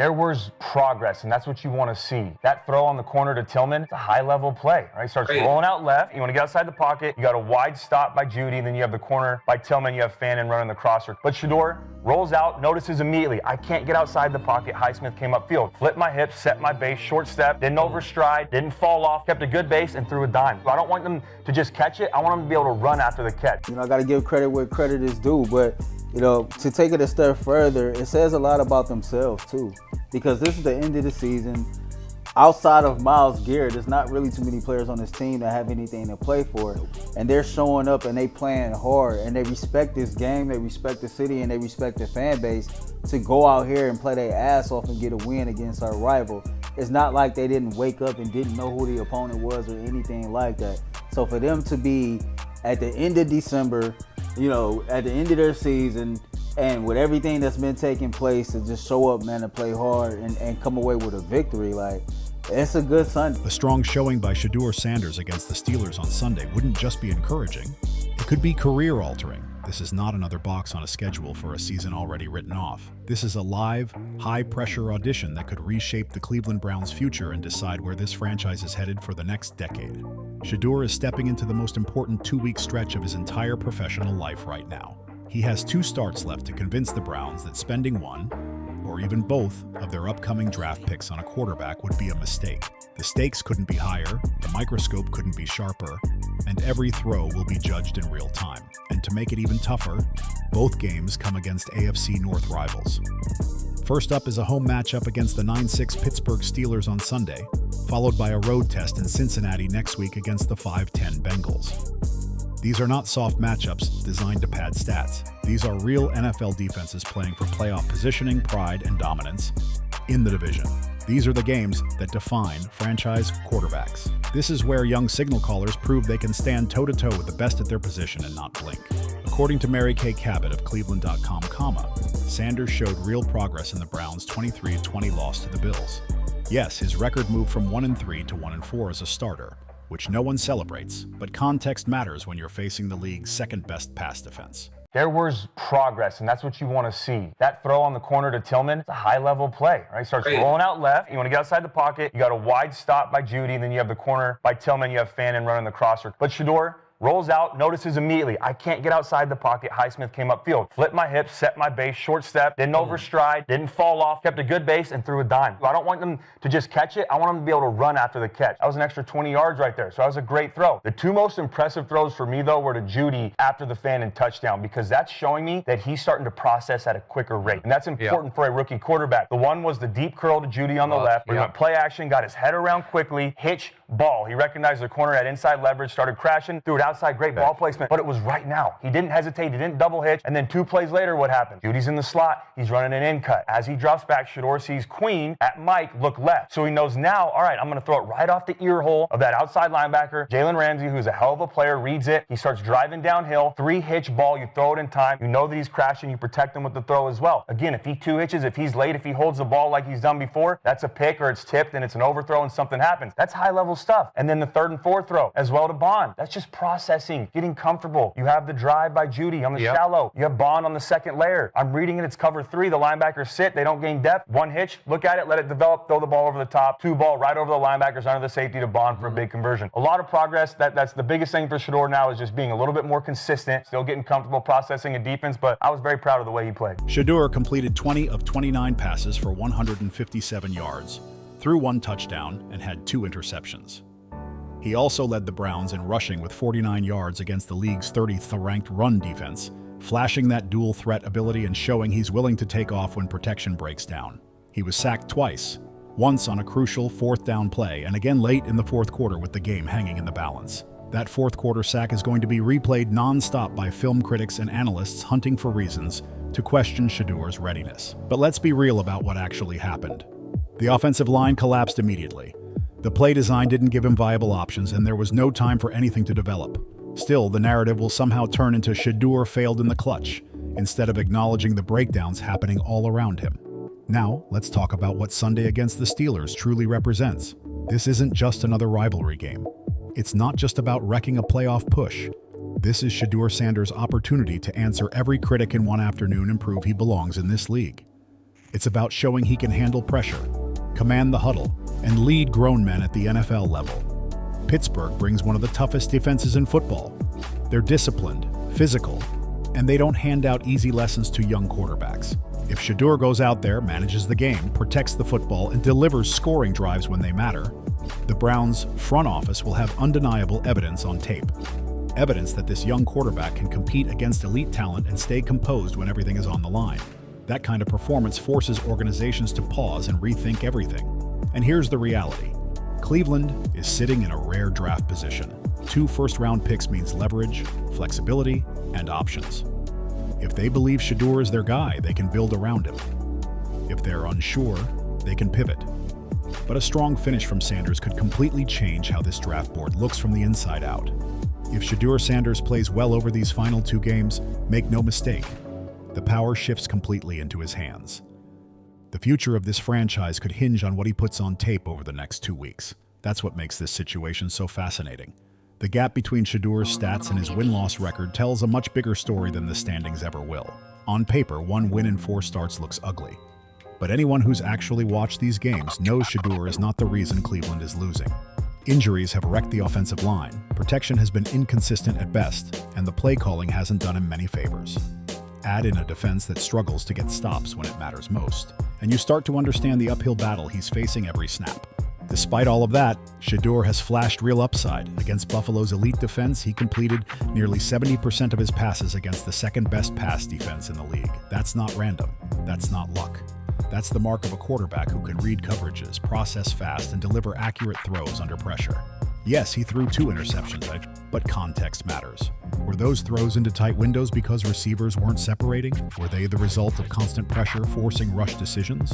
There was progress, and that's what you want to see. That throw on the corner to Tillman, it's a high-level play, right? He starts rolling out left. You want to get outside the pocket. You got a wide stop by Judy, then you have the corner by Tillman. You have Fannin running the crosser. But Shedeur rolls out, notices immediately, I can't get outside the pocket. Highsmith came upfield. Flipped my hips, set my base, short step, didn't overstride, didn't fall off, kept a good base, and threw a dime. I don't want them to just catch it. I want them to be able to run after the catch. I got to give credit where credit is due, but to take it a step further, it says a lot about themselves too, because this is the end of the season. Outside of Myles Garrett, there's not really too many players on this team that have anything to play for, and they're showing up and they playing hard, and they respect this game, they respect the city, and they respect the fan base to go out here and play their ass off and get a win against our rival. It's not like they didn't wake up and didn't know who the opponent was or anything like that. So for them to be at the end of December, at the end of their season, and with everything that's been taking place, to just show up, man, to play hard and come away with a victory, it's a good Sunday. A strong showing by Shedeur Sanders against the Steelers on Sunday wouldn't just be encouraging, it could be career-altering. This is not another box on a schedule for a season already written off. This is a live, high-pressure audition that could reshape the Cleveland Browns' future and decide where this franchise is headed for the next decade. Shedeur is stepping into the most important 2-week stretch of his entire professional life right now. He has 2 starts left to convince the Browns that spending one, or even both, of their upcoming draft picks on a quarterback would be a mistake. The stakes couldn't be higher, the microscope couldn't be sharper, and every throw will be judged in real time. And to make it even tougher, both games come against AFC North rivals. First up is a home matchup against the 9-6 Pittsburgh Steelers on Sunday, followed by a road test in Cincinnati next week against the 5-10 Bengals. These are not soft matchups designed to pad stats. These are real NFL defenses playing for playoff positioning, pride, and dominance in the division. These are the games that define franchise quarterbacks. This is where young signal callers prove they can stand toe-to-toe with the best at their position and not blink. According to Mary Kay Cabot of Cleveland.com, Sanders showed real progress in the Browns' 23-20 loss to the Bills. Yes, his record moved from 1-3 to 1-4 as a starter, which no one celebrates, but context matters when you're facing the league's second-best pass defense. There was progress, and that's what you want to see. That throw on the corner to Tillman, it's a high-level play, right? He starts rolling out left. You want to get outside the pocket. You got a wide stop by Judy, then you have the corner by Tillman. You have Fannin running the crosser. But Shedeur rolls out, notices immediately, I can't get outside the pocket. Highsmith came upfield. Flipped my hips, set my base, short step, didn't overstride, didn't fall off, kept a good base, and threw a dime. I don't want them to just catch it. I want them to be able to run after the catch. That was an extra 20 yards right there, so that was a great throw. The 2 most impressive throws for me, though, were to Judy after the Fannin touchdown, because that's showing me that he's starting to process at a quicker rate, and that's important for a rookie quarterback. The one was the deep curl to Judy on the left, where he went play action, got his head around quickly, hitch, ball. He recognized the corner had inside leverage, started crashing, threw it outside, great ball placement, but it was right now. He didn't hesitate, he didn't double hitch, and then 2 plays later, what happened? Judy's in the slot, he's running an in cut. As he drops back, Shedeur sees Queen at Mike look left. So he knows now, all right, I'm gonna throw it right off the ear hole of that outside linebacker. Jalen Ramsey, who's a hell of a player, reads it. He starts driving downhill, 3 hitch ball, you throw it in time. You know that he's crashing, you protect him with the throw as well. Again, if he 2 hitches, if he's late, if he holds the ball like he's done before, that's a pick or it's tipped and it's an overthrow and something happens. That's high level stuff. And then the 3rd and 4th throw as well to Bond. That's just processing, getting comfortable. You have the drive by Judy on the shallow. You have Bond on the 2nd layer. I'm reading it, it's cover 3. The linebackers sit, they don't gain depth. 1 hitch, look at it, let it develop, throw the ball over the top. 2 ball right over the linebackers under the safety to Bond for a big conversion. A lot of progress. That's the biggest thing for Shedeur now, is just being a little bit more consistent, still getting comfortable processing a defense, but I was very proud of the way he played. Shedeur completed 20 of 29 passes for 157 yards, threw 1 touchdown, and had 2 interceptions. He also led the Browns in rushing with 49 yards against the league's 30th ranked run defense, flashing that dual threat ability and showing he's willing to take off when protection breaks down. He was sacked twice, once on a crucial 4th down play and again late in the 4th quarter with the game hanging in the balance. That 4th quarter sack is going to be replayed non-stop by film critics and analysts hunting for reasons to question Shedeur's readiness. But let's be real about what actually happened. The offensive line collapsed immediately. The play design didn't give him viable options, and there was no time for anything to develop. Still, the narrative will somehow turn into Shedeur failed in the clutch, instead of acknowledging the breakdowns happening all around him. Now, let's talk about what Sunday against the Steelers truly represents. This isn't just another rivalry game. It's not just about wrecking a playoff push. This is Shedeur Sanders' opportunity to answer every critic in one afternoon and prove he belongs in this league. It's about showing he can handle pressure, command the huddle, and lead grown men at the NFL level. Pittsburgh brings one of the toughest defenses in football. They're disciplined, physical, and they don't hand out easy lessons to young quarterbacks. If Shedeur goes out there, manages the game, protects the football, and delivers scoring drives when they matter, the Browns' front office will have undeniable evidence on tape. Evidence that this young quarterback can compete against elite talent and stay composed when everything is on the line. That kind of performance forces organizations to pause and rethink everything. And here's the reality. Cleveland is sitting in a rare draft position. 2 first-round picks means leverage, flexibility, and options. If they believe Shedeur is their guy, they can build around him. If they're unsure, they can pivot. But a strong finish from Sanders could completely change how this draft board looks from the inside out. If Shedeur Sanders plays well over these final 2 games, make no mistake, the power shifts completely into his hands. The future of this franchise could hinge on what he puts on tape over the next 2 weeks. That's what makes this situation so fascinating. The gap between Shedeur's stats and his win-loss record tells a much bigger story than the standings ever will. On paper, 1 win in 4 starts looks ugly. But anyone who's actually watched these games knows Shedeur is not the reason Cleveland is losing. Injuries have wrecked the offensive line, protection has been inconsistent at best, and the play calling hasn't done him many favors. Add in a defense that struggles to get stops when it matters most, and you start to understand the uphill battle he's facing every snap. Despite all of that, Shedeur has flashed real upside. Against Buffalo's elite defense, he completed nearly 70% of his passes against the second-best pass defense in the league. That's not random. That's not luck. That's the mark of a quarterback who can read coverages, process fast, and deliver accurate throws under pressure. Yes, he threw 2 interceptions, but context matters. Were those throws into tight windows because receivers weren't separating? Were they the result of constant pressure forcing rush decisions?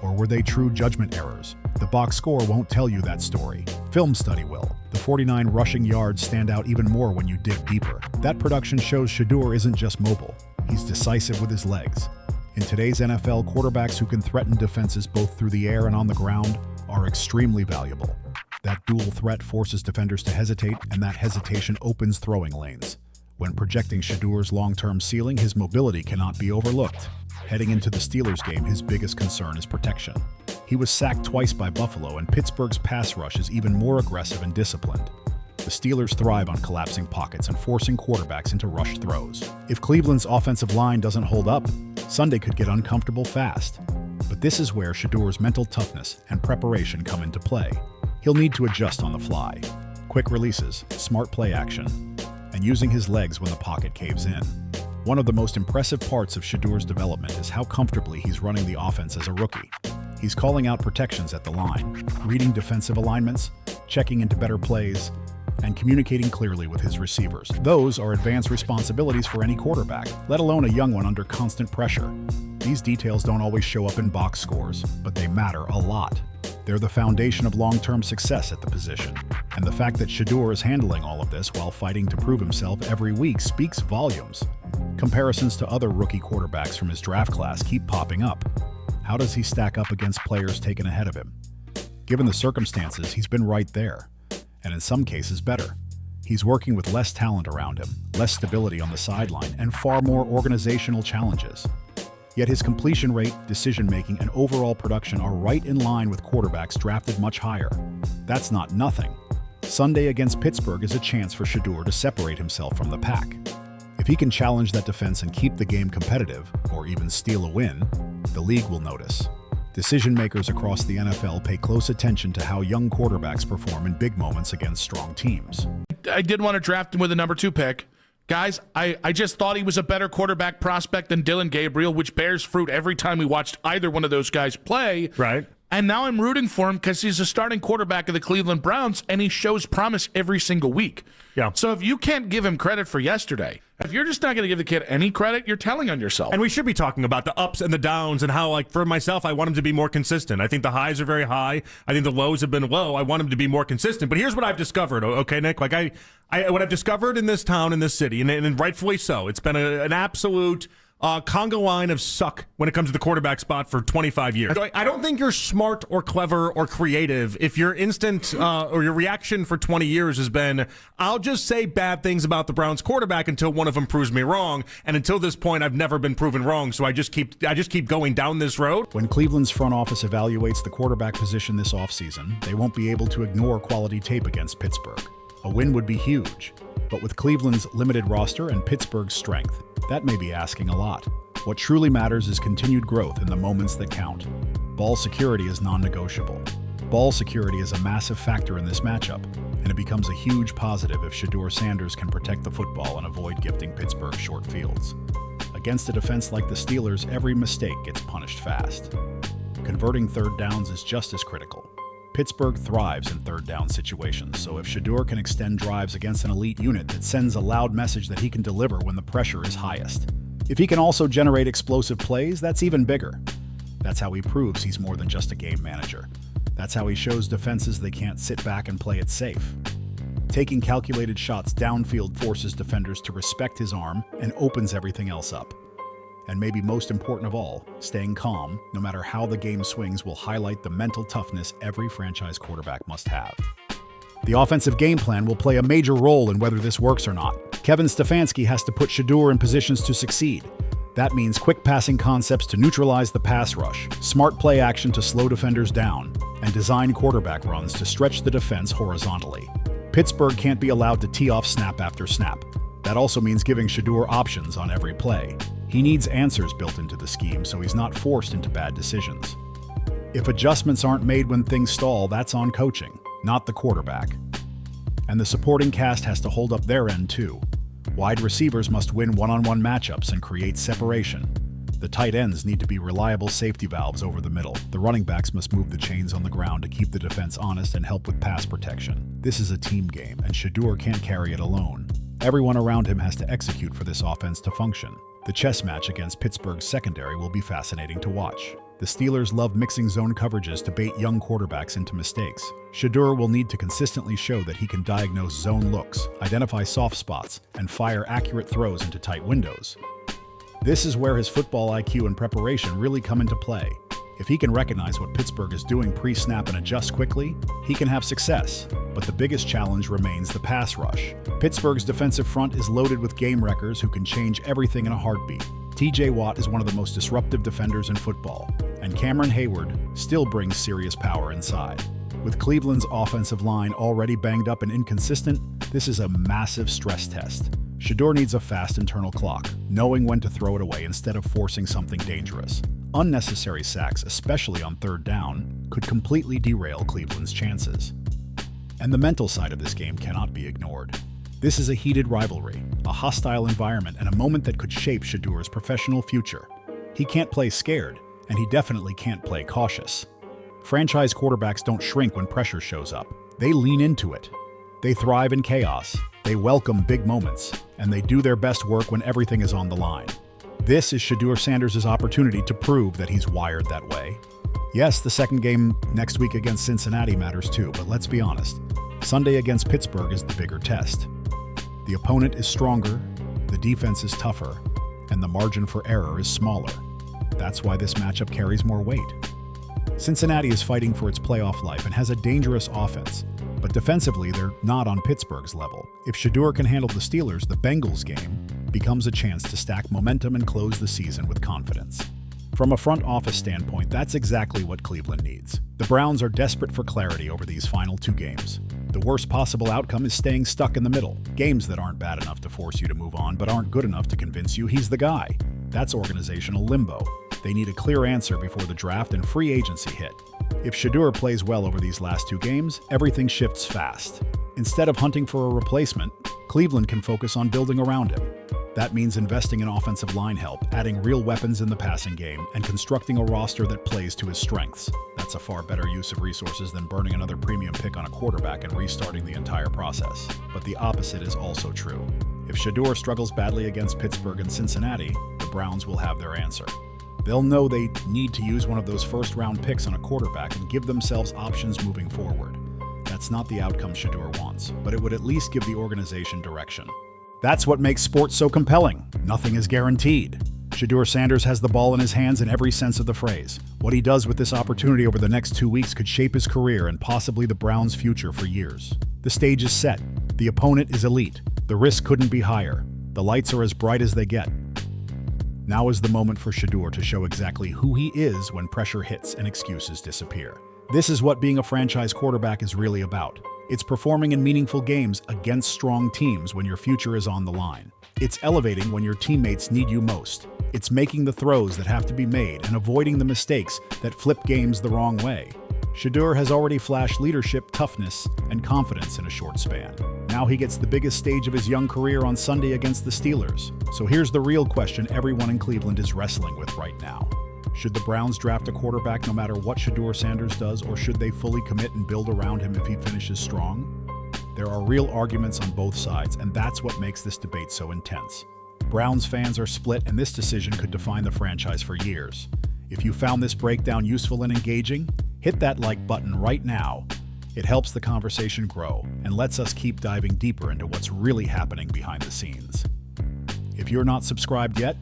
Or were they true judgment errors? The box score won't tell you that story. Film study will. The 49 rushing yards stand out even more when you dig deeper. That production shows Shedeur isn't just mobile. He's decisive with his legs. In today's NFL, quarterbacks who can threaten defenses both through the air and on the ground are extremely valuable. That dual threat forces defenders to hesitate, and that hesitation opens throwing lanes. When projecting Shedeur's long-term ceiling, his mobility cannot be overlooked. Heading into the Steelers game, his biggest concern is protection. He was sacked twice by Buffalo, and Pittsburgh's pass rush is even more aggressive and disciplined. The Steelers thrive on collapsing pockets and forcing quarterbacks into rush throws. If Cleveland's offensive line doesn't hold up, Sunday could get uncomfortable fast. But this is where Shedeur's mental toughness and preparation come into play. He'll need to adjust on the fly. Quick releases, smart play action, and using his legs when the pocket caves in. One of the most impressive parts of Shedeur's development is how comfortably he's running the offense as a rookie. He's calling out protections at the line, reading defensive alignments, checking into better plays, and communicating clearly with his receivers. Those are advanced responsibilities for any quarterback, let alone a young one under constant pressure. These details don't always show up in box scores, but they matter a lot. They're the foundation of long-term success at the position. And the fact that Shedeur is handling all of this while fighting to prove himself every week speaks volumes. Comparisons to other rookie quarterbacks from his draft class keep popping up. How does he stack up against players taken ahead of him? Given the circumstances, he's been right there, and in some cases better. He's working with less talent around him, less stability on the sideline, and far more organizational challenges. Yet his completion rate, decision-making, and overall production are right in line with quarterbacks drafted much higher. That's not nothing. Sunday against Pittsburgh is a chance for Shedeur to separate himself from the pack. If he can challenge that defense and keep the game competitive, or even steal a win, the league will notice. Decision-makers across the NFL pay close attention to how young quarterbacks perform in big moments against strong teams. I did want to draft him with a number 2 pick. Guys, I just thought he was a better quarterback prospect than Dylan Gabriel, which bears fruit every time we watched either one of those guys play. Right. And now I'm rooting for him because he's a starting quarterback of the Cleveland Browns, and he shows promise every single week. Yeah. So if you can't give him credit for yesterday, if you're just not going to give the kid any credit, you're telling on yourself. And we should be talking about the ups and the downs and how, like, for myself, I want him to be more consistent. I think the highs are very high. I think the lows have been low. I want him to be more consistent. But here's what I've discovered, okay, Nick? Like, what I've discovered in this town, in this city, and rightfully so, it's been an absolute Congo line have suck when it comes to the quarterback spot for 25 years. I don't think you're smart or clever or creative if your instant or your reaction for 20 years has been, I'll just say bad things about the Browns quarterback until one of them proves me wrong. And until this point, I've never been proven wrong. So I just keep going down this road. When Cleveland's front office evaluates the quarterback position this offseason, they won't be able to ignore quality tape against Pittsburgh. A win would be huge. But with Cleveland's limited roster and Pittsburgh's strength, that may be asking a lot. What truly matters is continued growth in the moments that count. Ball security is non-negotiable. Ball security is a massive factor in this matchup, and it becomes a huge positive if Shedeur Sanders can protect the football and avoid gifting Pittsburgh short fields. Against a defense like the Steelers, every mistake gets punished fast. Converting third downs is just as critical. Pittsburgh thrives in third down situations, so if Shedeur can extend drives against an elite unit, that sends a loud message that he can deliver when the pressure is highest. If he can also generate explosive plays, that's even bigger. That's how he proves he's more than just a game manager. That's how he shows defenses they can't sit back and play it safe. Taking calculated shots downfield forces defenders to respect his arm and opens everything else up. And maybe most important of all, staying calm, no matter how the game swings, will highlight the mental toughness every franchise quarterback must have. The offensive game plan will play a major role in whether this works or not. Kevin Stefanski has to put Shedeur in positions to succeed. That means quick passing concepts to neutralize the pass rush, smart play action to slow defenders down, and design quarterback runs to stretch the defense horizontally. Pittsburgh can't be allowed to tee off snap after snap. That also means giving Shedeur options on every play. He needs answers built into the scheme so he's not forced into bad decisions. If adjustments aren't made when things stall, that's on coaching, not the quarterback. And the supporting cast has to hold up their end too. Wide receivers must win one-on-one matchups and create separation. The tight ends need to be reliable safety valves over the middle. The running backs must move the chains on the ground to keep the defense honest and help with pass protection. This is a team game, and Shedeur can't carry it alone. Everyone around him has to execute for this offense to function. The chess match against Pittsburgh's secondary will be fascinating to watch. The Steelers love mixing zone coverages to bait young quarterbacks into mistakes. Shedeur will need to consistently show that he can diagnose zone looks, identify soft spots, and fire accurate throws into tight windows. This is where his football IQ and preparation really come into play. If he can recognize what Pittsburgh is doing pre-snap and adjust quickly, he can have success. But the biggest challenge remains the pass rush. Pittsburgh's defensive front is loaded with game wreckers who can change everything in a heartbeat. TJ Watt is one of the most disruptive defenders in football, and Cameron Hayward still brings serious power inside. With Cleveland's offensive line already banged up and inconsistent, this is a massive stress test. Shedeur needs a fast internal clock, knowing when to throw it away instead of forcing something dangerous. Unnecessary sacks, especially on third down, could completely derail Cleveland's chances. And the mental side of this game cannot be ignored. This is a heated rivalry, a hostile environment, and a moment that could shape Shedeur's professional future. He can't play scared, and he definitely can't play cautious. Franchise quarterbacks don't shrink when pressure shows up. They lean into it. They thrive in chaos. They welcome big moments, and they do their best work when everything is on the line. This is Shedeur Sanders' opportunity to prove that he's wired that way. Yes, the second game next week against Cincinnati matters too, but let's be honest. Sunday against Pittsburgh is the bigger test. The opponent is stronger, the defense is tougher, and the margin for error is smaller. That's why this matchup carries more weight. Cincinnati is fighting for its playoff life and has a dangerous offense, but defensively they're not on Pittsburgh's level. If Shedeur can handle the Steelers, the Bengals game becomes a chance to stack momentum and close the season with confidence. From a front office standpoint, that's exactly what Cleveland needs. The Browns are desperate for clarity over these final two games. The worst possible outcome is staying stuck in the middle. Games that aren't bad enough to force you to move on, but aren't good enough to convince you he's the guy. That's organizational limbo. They need a clear answer before the draft and free agency hit. If Shedeur plays well over these last two games, everything shifts fast. Instead of hunting for a replacement, Cleveland can focus on building around him. That means investing in offensive line help, adding real weapons in the passing game, and constructing a roster that plays to his strengths. That's a far better use of resources than burning another premium pick on a quarterback and restarting the entire process. But the opposite is also true. If Shedeur struggles badly against Pittsburgh and Cincinnati, the Browns will have their answer. They'll know they need to use one of those first-round picks on a quarterback and give themselves options moving forward. That's not the outcome Shedeur wants, but it would at least give the organization direction. That's what makes sports so compelling. Nothing is guaranteed. Shedeur Sanders has the ball in his hands in every sense of the phrase. What he does with this opportunity over the next 2 weeks could shape his career and possibly the Browns' future for years. The stage is set. The opponent is elite. The risk couldn't be higher. The lights are as bright as they get. Now is the moment for Shedeur to show exactly who he is when pressure hits and excuses disappear. This is what being a franchise quarterback is really about. It's performing in meaningful games against strong teams when your future is on the line. It's elevating when your teammates need you most. It's making the throws that have to be made and avoiding the mistakes that flip games the wrong way. Shedeur has already flashed leadership, toughness, and confidence in a short span. Now he gets the biggest stage of his young career on Sunday against the Steelers. So here's the real question everyone in Cleveland is wrestling with right now. Should the Browns draft a quarterback no matter what Shedeur Sanders does, or should they fully commit and build around him if he finishes strong? There are real arguments on both sides, and that's what makes this debate so intense. Browns fans are split, and this decision could define the franchise for years. If you found this breakdown useful and engaging, hit that like button right now. It helps the conversation grow and lets us keep diving deeper into what's really happening behind the scenes. If you're not subscribed yet,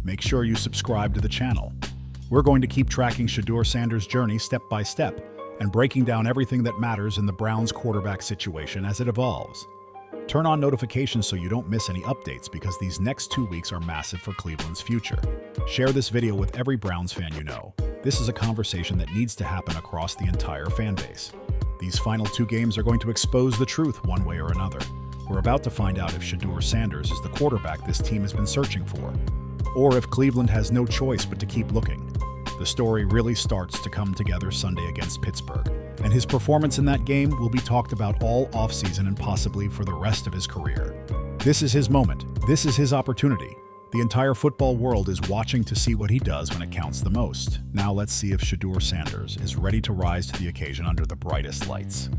make sure you subscribe to the channel. We're going to keep tracking Shedeur Sanders' journey step by step and breaking down everything that matters in the Browns quarterback situation as it evolves. Turn on notifications so you don't miss any updates, because these next 2 weeks are massive for Cleveland's future. Share this video with every Browns fan you know. This is a conversation that needs to happen across the entire fan base. These final 2 games are going to expose the truth one way or another. We're about to find out if Shedeur Sanders is the quarterback this team has been searching for, or if Cleveland has no choice but to keep looking. The story really starts to come together Sunday against Pittsburgh, and his performance in that game will be talked about all offseason and possibly for the rest of his career. This is his moment. This is his opportunity. The entire football world is watching to see what he does when it counts the most. Now let's see if Shedeur Sanders is ready to rise to the occasion under the brightest lights.